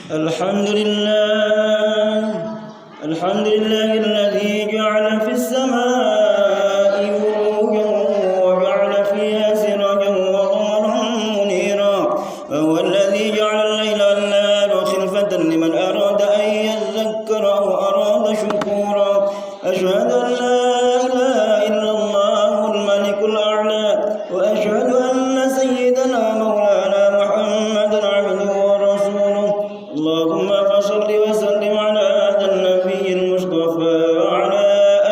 الحمد لله الحمد لله الذي جعل في السماء بروجا وجعل فيها سراجا وقمرا منيرا وهو الذي جعل الليل والنهار خلفة لمن أراد أن يذكر أو أراد شكورا أشهد أن لا إله إلا الله الملك الأعلى وأشهد أن سيدنا مولانا محمدا عبده ورسوله اللهم فصل وسلم على هذا النبي المصطفى وعلى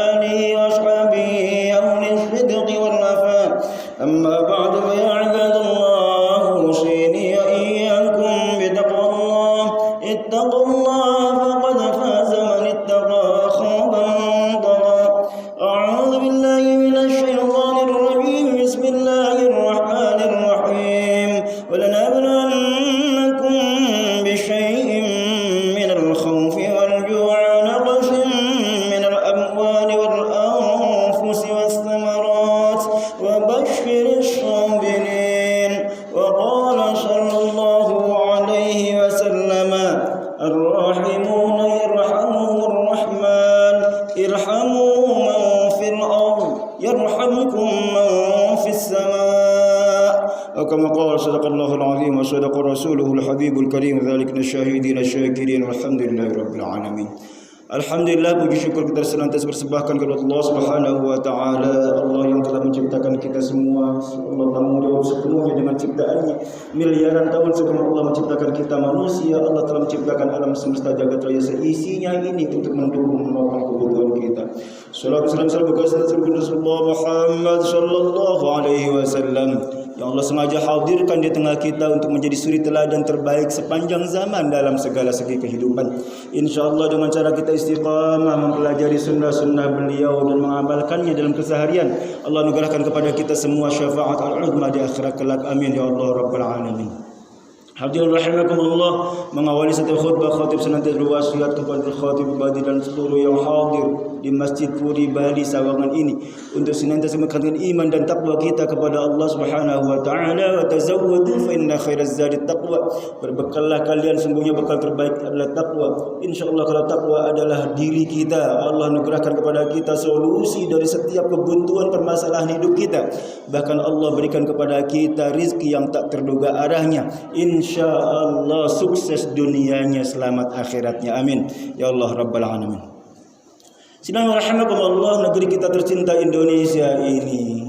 آله وأصحابه أولي الصدق والوفاء أما بعد فيا عباد الله أوصيني وإياكم بتقوى الله اتقوا الله فقد فاز من اتقى خاب من طغى أعوذ بالله من الشيطان الرجيم بسم الله الرحمن الرحيم ولنبلونكم بشيء من الخوف والجوع ونقص من الأموال والأنفس والثمرات وبشر الصابرين وقال صلى الله عليه وسلم الراحمون يرحمهم الرحمن ارحموا من في الأرض يرحمكم من في السماء وكما قال صدق الله العظيم وصدق رسوله الحبيب الكريم ذلك الشاهدين الشاكرين والحمد لله رب العالمين. Alhamdulillah, puji syukur kita senantiasa persembahkan kepada Allah Subhanahu wa taala, Allah yang telah menciptakan kita semua. Allah tanggung jawab sepenuhnya dengan ciptaannya. Miliaran tahun sebelum Allah menciptakan kita manusia, Allah telah menciptakan alam semesta jagat raya seisinya ini untuk mendukung menopang kebutuhan kita. Salawat salam Rasulullah Muhammad sallallahu alaihi wasallam yang Allah sengaja hadirkan di tengah kita untuk menjadi suri teladan terbaik sepanjang zaman dalam segala segi kehidupan. InsyaAllah dengan cara kita istiqamah mempelajari sunnah-sunnah beliau dan mengamalkannya dalam keseharian, Allah anugerahkan kepada kita semua syafaat al-uzma di akhirat kelak. Amin ya Allah Rabbal Alamin. Hadirin rahimakumullah, mengawali setiap khutbah khatib senantiasa berwasiat kepada khatib Badi dan seluruh yang hadir di Masjid Puri Bali Sawangan ini untuk senantiasa meningkatkan iman dan takwa kita kepada Allah Subhanahu wa taala. Wa tazawwadu fa inna khairaz zadi taqwa. Berbekallah kalian, sungguhnya bekal terbaik adalah takwa. Insyaallah kalau takwa adalah diri kita, Allah anugerahkan kepada kita solusi dari setiap kebuntuan permasalahan hidup kita. Bahkan Allah berikan kepada kita rizki yang tak terduga arahnya. InsyaAllah sukses dunianya, selamat akhiratnya. Amin ya Allah Rabbal Alamin. Bismillahirrahmanirrahim. Negeri kita tercinta Indonesia ini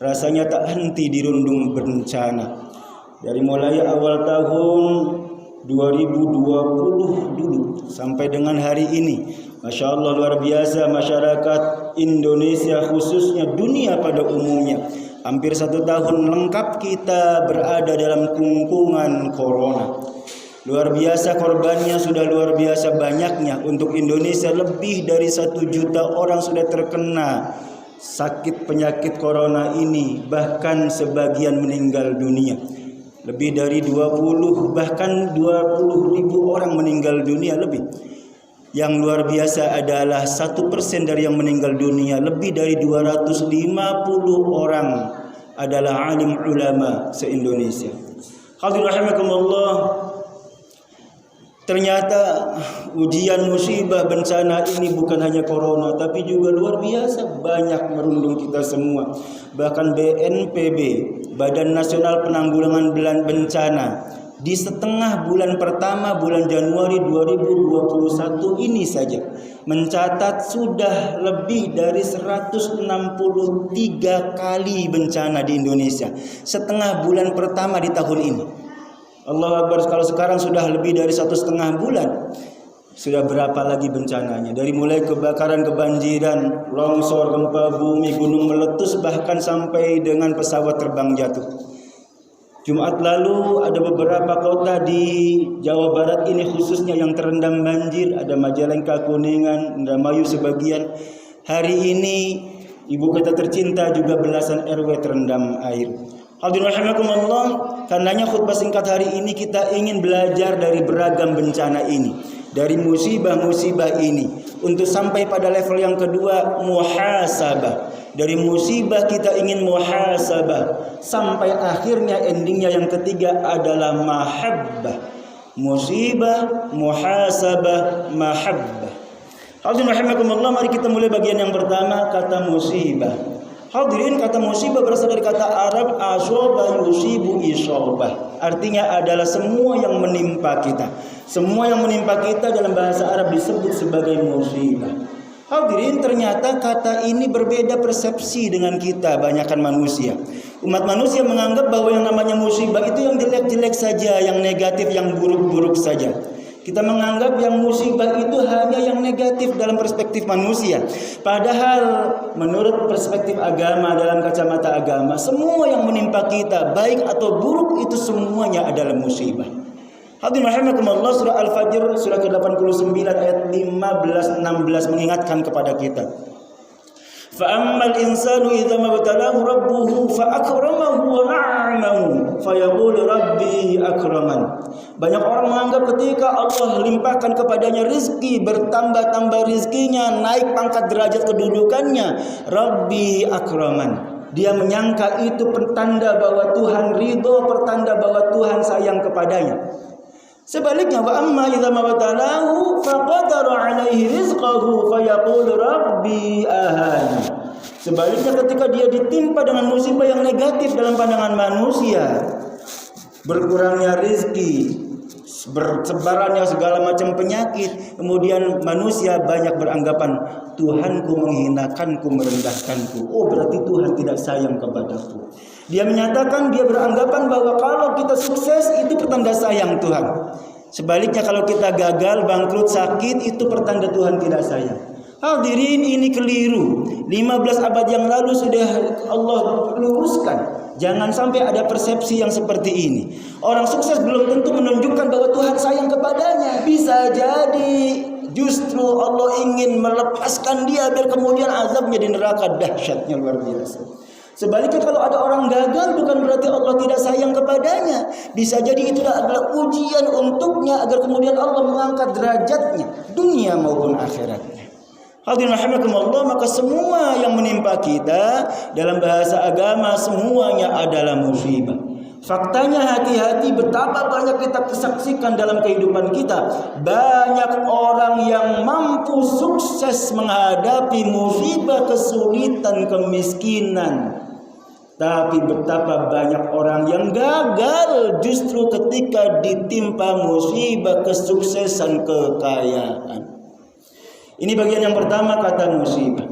rasanya tak henti dirundung bencana. Dari mulai awal tahun 2020 dulu sampai dengan hari ini, Masya Allah luar biasa masyarakat Indonesia khususnya dunia pada umumnya. Hampir 1 tahun lengkap kita berada dalam kungkungan corona. Luar biasa korbannya, sudah luar biasa banyaknya. Untuk Indonesia lebih dari 1 juta orang sudah terkena sakit penyakit corona ini. Bahkan sebagian meninggal dunia. Lebih dari 20 bahkan 20 ribu orang meninggal dunia lebih. Yang luar biasa adalah 1% dari yang meninggal dunia, lebih dari 250 orang adalah alim ulama se-Indonesia. Hadirin rahimakumullah, ternyata ujian musibah bencana ini bukan hanya corona tapi juga luar biasa banyak merundung kita semua. Bahkan BNPB, Badan Nasional Penanggulangan Bencana, di setengah bulan pertama bulan Januari 2021 ini saja mencatat sudah lebih dari 163 kali bencana di Indonesia. Setengah bulan pertama di tahun ini. Allah Akbar, kalau sekarang sudah lebih dari 1,5 bulan, sudah berapa lagi bencananya? Dari mulai kebakaran, kebanjiran, longsor, gempa bumi, gunung meletus, bahkan sampai dengan pesawat terbang jatuh. Jumat lalu ada beberapa kota di Jawa Barat ini khususnya yang terendam banjir. Ada Majalengka, Kuningan, Indramayu sebagian. Hari ini ibu kita tercinta juga belasan RW terendam air. Hadirin rahimakumullah, karenanya khutbah singkat hari ini kita ingin belajar dari beragam bencana ini, dari musibah-musibah ini, untuk sampai pada level yang kedua, muhasabah. Dari musibah kita ingin muhasabah, sampai akhirnya endingnya yang ketiga adalah mahabbah. musibah, muhasabah, mahabbah. Hadirin rahimakumullah, mari kita mulai bagian yang pertama, kata musibah. Hadirin, kata musibah berasal dari kata Arab asoba yusibu isobah. Artinya adalah semua yang menimpa kita. Semua yang menimpa kita dalam bahasa Arab disebut sebagai musibah. Hadirin, ternyata kata ini berbeda persepsi dengan kita, banyakkan manusia. Umat manusia menganggap bahwa yang namanya musibah itu yang jelek-jelek saja, yang negatif, yang buruk-buruk saja. Kita menganggap yang musibah itu hanya yang negatif dalam perspektif manusia. Padahal menurut perspektif agama, dalam kacamata agama, semua yang menimpa kita, baik atau buruk, itu semuanya adalah musibah. Hadirin rahimakumullah, surah Al-Fajr surah ke-89 ayat 15-16 mengingatkan kepada kita. فَأَمَّا الْإِنسَانُ إِذَا مَا ابْتَلَاهُ رَبُّهُ فَأَكْرَمَهُ وَنَعَّمَهُ فَيَقُولُ رَبِّي أَكْرَمَنِ. Banyak orang menganggap ketika Allah limpahkan kepadanya rizki, bertambah-tambah rizkinya, naik pangkat derajat kedudukannya, Rabbi akraman. Dia menyangka itu pertanda bahwa Tuhan ridho, pertanda bahwa Tuhan sayang kepadanya. Sebaliknya, wa amma idza mabtalahu faqadara alaihi rizqahu fayaqulu rabbi ahani. Sebaliknya, ketika dia ditimpa dengan musibah yang negatif dalam pandangan manusia, berkurangnya rezeki, bersebarannya segala macam penyakit, kemudian manusia banyak beranggapan Tuhanku menghinakanku, merendahkanku. Oh, berarti Tuhan tidak sayang kepadaku. Dia menyatakan, dia beranggapan bahwa kalau kita sukses itu pertanda sayang Tuhan. Sebaliknya, kalau kita gagal, bangkrut, sakit, itu pertanda Tuhan tidak sayang. Hadirin, ini keliru. 15 abad yang lalu sudah Allah luruskan. Jangan sampai ada persepsi yang seperti ini. Orang sukses belum tentu menunjukkan bahwa Tuhan sayang kepadanya. Bisa jadi justru Allah ingin melepaskan dia biar kemudian azabnya di neraka dahsyatnya luar biasa. Sebaliknya, kalau ada orang gagal bukan berarti Allah tidak sayang kepadanya. Bisa jadi itu adalah ujian untuknya agar kemudian Allah mengangkat derajatnya dunia maupun akhiratnya. Hadirin rahimakumullah, maka semua yang menimpa kita dalam bahasa agama semuanya adalah musibah. Faktanya, hati-hati betapa banyak kita saksikan dalam kehidupan kita. Banyak orang yang mampu sukses menghadapi musibah, kesulitan, kemiskinan. Tapi betapa banyak orang yang gagal justru ketika ditimpa musibah, kesuksesan, kekayaan. Ini bagian yang pertama, kata musibah.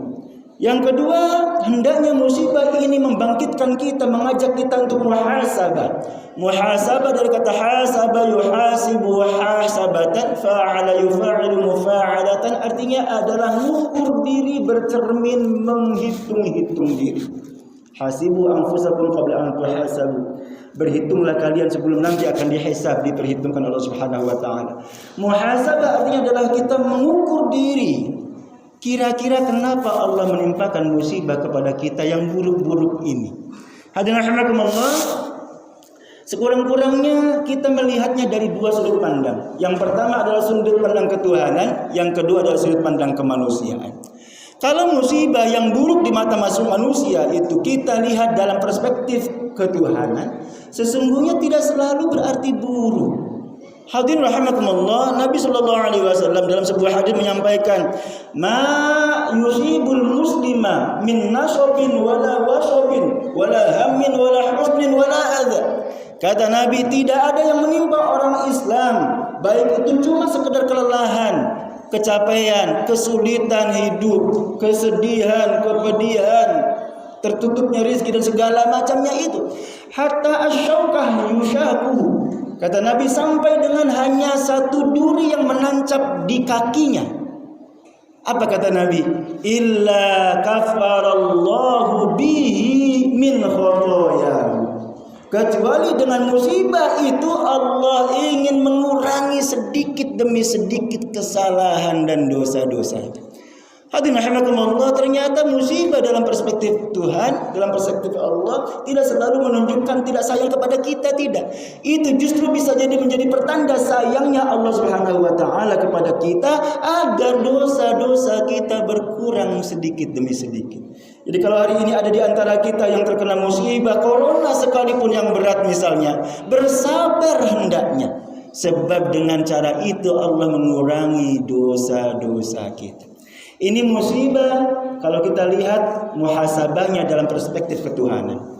Yang kedua, hendaknya musibah ini membangkitkan kita, mengajak kita untuk muhasabah. Muhasabah dari kata hasabah, yuhasibu hasabatan, fa'ala yufa'ilu mufa'alatan, artinya adalah mengukur diri, bercermin, menghitung-hitung diri. Hasibu anfusakum qabla an tuhasabu. Berhitunglah kalian sebelum nanti akan dihisab, diperhitungkan Allah Subhanahu wa taala. Muhasabah artinya adalah kita mengukur diri. Kira-kira kenapa Allah menimpakan musibah kepada kita yang buruk-buruk ini? Hadirin rahimakumullah, sekurang-kurangnya kita melihatnya dari dua sudut pandang. Yang pertama adalah sudut pandang ketuhanan, yang kedua adalah sudut pandang kemanusiaan. Kalau musibah yang buruk di mata manusia itu kita lihat dalam perspektif ketuhanan, sesungguhnya tidak selalu berarti buruk. Hadirin rahimakumullah, Nabi sallallahu alaihi wasallam dalam sebuah hadis menyampaikan, "Ma yusibul muslima min nasabin wala wasabin wala hammin wala husnin wala adza." Kata Nabi, tidak ada yang menimpa orang Islam, baik itu cuma sekedar kelelahan, kecapean, kesulitan hidup, kesedihan, kepedihan, tertutupnya rezeki dan segala macamnya itu. Hatta asyaukah yushakuhu. Kata Nabi, sampai dengan hanya satu duri yang menancap di kakinya. Apa kata Nabi? Illa kafarallahu bihi min khotoyahu. Kecuali dengan musibah itu Allah ingin mengurangi sedikit demi sedikit kesalahan dan dosa-dosa. Hadirin rahimakumullah, ternyata musibah dalam perspektif Tuhan, dalam perspektif Allah tidak selalu menunjukkan tidak sayang kepada kita, tidak. Itu justru bisa jadi menjadi pertanda sayangnya Allah Subhanahu wa taala kepada kita agar dosa-dosa kita berkurang sedikit demi sedikit. Jadi kalau hari ini ada di antara kita yang terkena musibah corona sekalipun yang berat misalnya, bersabar hendaknya. Sebab dengan cara itu Allah mengurangi dosa-dosa kita. Ini musibah kalau kita lihat muhasabahnya dalam perspektif ketuhanan.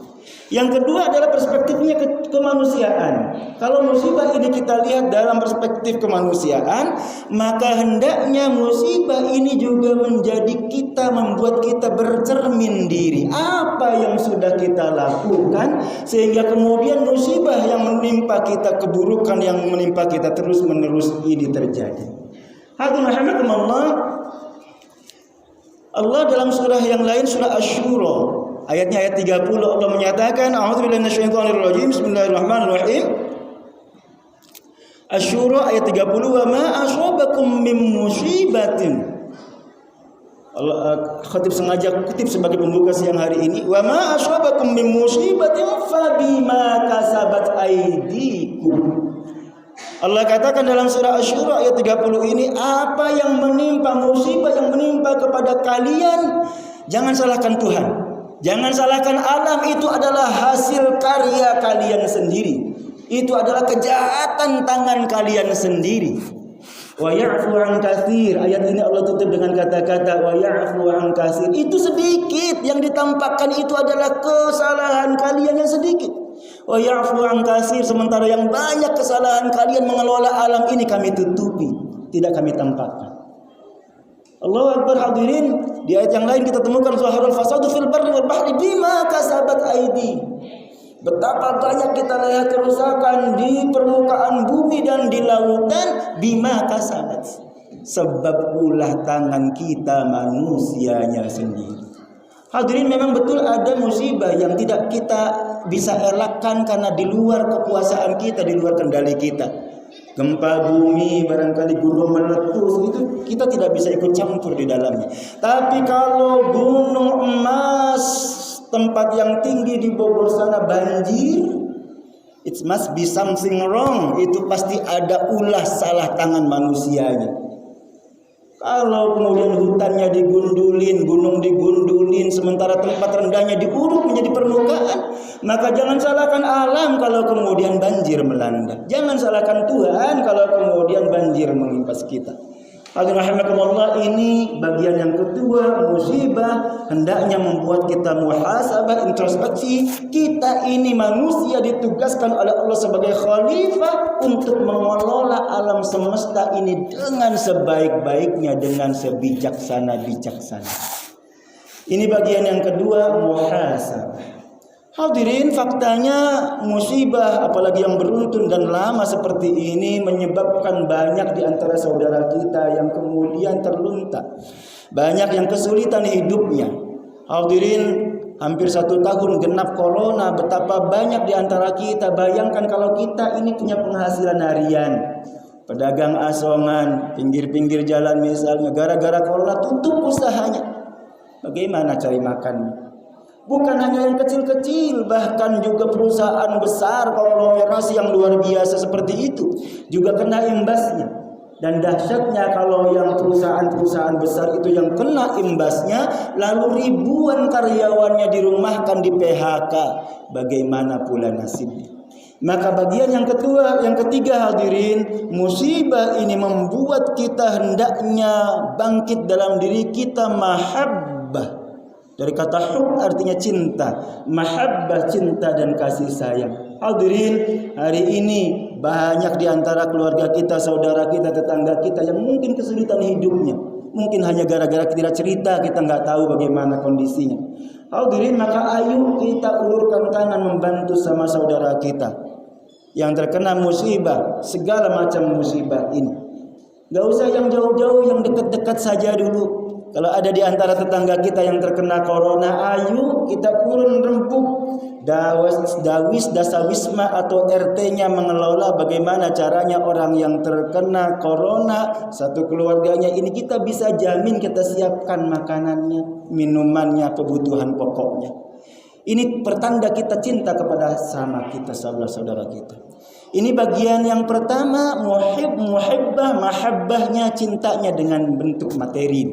Yang kedua adalah perspektifnya kemanusiaan. Kalau musibah ini kita lihat dalam perspektif kemanusiaan, maka hendaknya musibah ini juga membuat kita bercermin diri. Apa yang sudah kita lakukan sehingga kemudian musibah yang menimpa kita, keburukan yang menimpa kita terus-menerus ini terjadi. Hadirin rahimakumullah, Allah dalam surah yang lain, surah Asy-Syura, ayatnya ayat 30, Allah menyatakan, a'udzubillahi minasyaitonir rajim, bismillahirrahmanirrahim. Asy-Syura ayat 30, wa ma asabakum min musibatin. Allah khatib sengaja kutip sebagai pembuka siang hari ini, wa ma asabakum min musibatin fa bima kasabat aydikum. Allah katakan dalam surah Asy-Syura ayat 30 ini, apa yang menimpa, musibah yang menimpa kepada kalian, jangan salahkan Tuhan. Jangan salahkan alam, itu adalah hasil karya kalian sendiri. Itu adalah kejahatan tangan kalian sendiri. Wa ya'fu 'an katsir. Ayat ini Allah tutup dengan kata-kata wa ya'fu 'an katsir. Itu sedikit yang ditampakkan, itu adalah kesalahan kalian yang sedikit. Wa ya'fu 'an katsir, sementara yang banyak kesalahan kalian mengelola alam ini kami tutupi, tidak kami tampakkan. Allahu Akbar. Hadirin, di ayat yang lain kita temukan zaharul fasadu fil barri wal bahri bima kasabat aidi. Betapa banyak kita lihat kerusakan di permukaan bumi dan di lautan, bima kasabat, sebab ulah tangan kita manusianya sendiri. Hadirin, memang betul ada musibah yang tidak kita bisa elakkan karena di luar kekuasaan kita, di luar kendali kita. Gempa bumi, barangkali gunung meletus, itu kita tidak bisa ikut campur di dalamnya. Tapi kalau gunung emas, tempat yang tinggi di Bogor sana banjir, it must be something wrong. Itu pasti ada ulah salah tangan manusianya. Kalau kemudian hutannya digundulin, gunung digundulin, sementara tempat rendahnya diuruk menjadi permukaan, maka jangan salahkan alam kalau kemudian banjir melanda. Jangan salahkan Tuhan kalau kemudian banjir menimpas kita. Hadirin rahimakumullah, ini bagian yang kedua, musibah hendaknya membuat kita muhasabah, introspeksi. Kita ini manusia ditugaskan oleh Allah sebagai khalifah untuk mengelola alam semesta ini dengan sebaik-baiknya, dengan sebijaksana-bijaksana. Ini bagian yang kedua, muhasabah. Hadirin, faktanya musibah apalagi yang beruntun dan lama seperti ini menyebabkan banyak di antara saudara kita yang kemudian terlunta. Banyak yang kesulitan hidupnya. Hadirin, hampir 1 tahun genap corona, betapa banyak di antara kita. Bayangkan kalau kita ini punya penghasilan harian, pedagang asongan, pinggir-pinggir jalan misalnya, gara-gara corona tutup usahanya. Bagaimana cari makannya? Bukan hanya yang kecil-kecil, bahkan juga perusahaan besar konglomerasi yang luar biasa seperti itu juga kena imbasnya. Dan dahsyatnya kalau yang perusahaan-perusahaan besar itu yang kena imbasnya, lalu ribuan karyawannya dirumahkan, di PHK. Bagaimana pula nasibnya? Maka bagian yang ketiga hadirin, musibah ini membuat kita hendaknya bangkit dalam diri kita mahabbah. Dari kata hub artinya cinta, mahabbah cinta dan kasih sayang. Hadirin, hari ini banyak di antara keluarga kita, saudara kita, tetangga kita yang mungkin kesulitan hidupnya. Mungkin hanya gara-gara tidak cerita, kita nggak tahu bagaimana kondisinya. Hadirin, maka ayo kita ulurkan tangan membantu sama saudara kita yang terkena musibah, segala macam musibah ini. Gak usah yang jauh-jauh, yang dekat-dekat saja dulu. Kalau ada di antara tetangga kita yang terkena corona, ayo kita urun rempuk Dawis Dasawisma atau RT-nya mengelola bagaimana caranya orang yang terkena corona, satu keluarganya ini kita bisa jamin, kita siapkan makanannya, minumannya, kebutuhan pokoknya. Ini pertanda kita cinta kepada sama kita, saudara-saudara kita. Ini bagian yang pertama, muhibbah, mahabbahnya, cintanya dengan bentuk materi.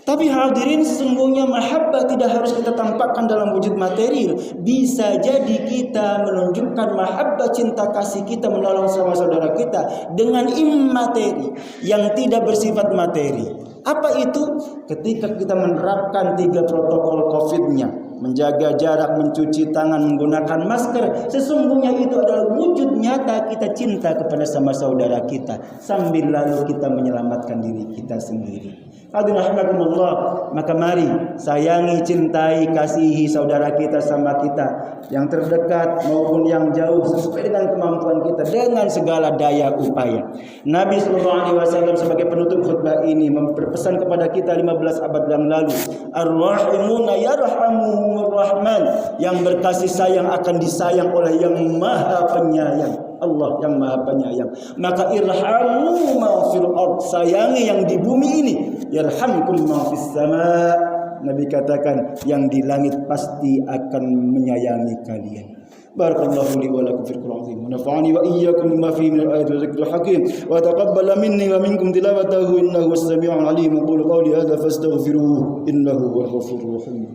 Tapi hadirin, sesungguhnya mahabbah tidak harus kita tampakkan dalam wujud material. Bisa jadi kita menunjukkan mahabbah, cinta kasih kita menolong sama saudara kita dengan immateri yang tidak bersifat materi. Apa itu? Ketika kita menerapkan 3 protokol COVID-nya, menjaga jarak, mencuci tangan, menggunakan masker, sesungguhnya itu adalah wujud nyata kita cinta kepada sama saudara kita, sambil lalu kita menyelamatkan diri kita sendiri. Alhamdulillah, maka mari sayangi, cintai, kasihi saudara kita sama kita, yang terdekat maupun yang jauh, sesuai dengan kemampuan kita dengan segala daya upaya. Nabi SAW sebagai penutup khutbah ini berpesan kepada kita 15 abad yang lalu, ar-rahimuna yarhamuhumur rahman, yang berkasih sayang akan disayang oleh yang maha penyayang, Allah yang maha penyayang. Maka irhamu ma fil ard, sayangi yang di bumi ini, yarhamkum ma fis sama. Nabi katakan yang di langit pasti akan menyayangi kalian. Barakallahu li wa lakum fil Qur'an azim. Wa nafa'ani wa iyyakum bima fihi min al-ayati wa dhikril hakim. Wa taqabbala minni wa minkum tilawatahu innahu was-sami'ul 'alim. Qulu qawli hadha fastaghfiruhu innahu huwal ghafurur rahim.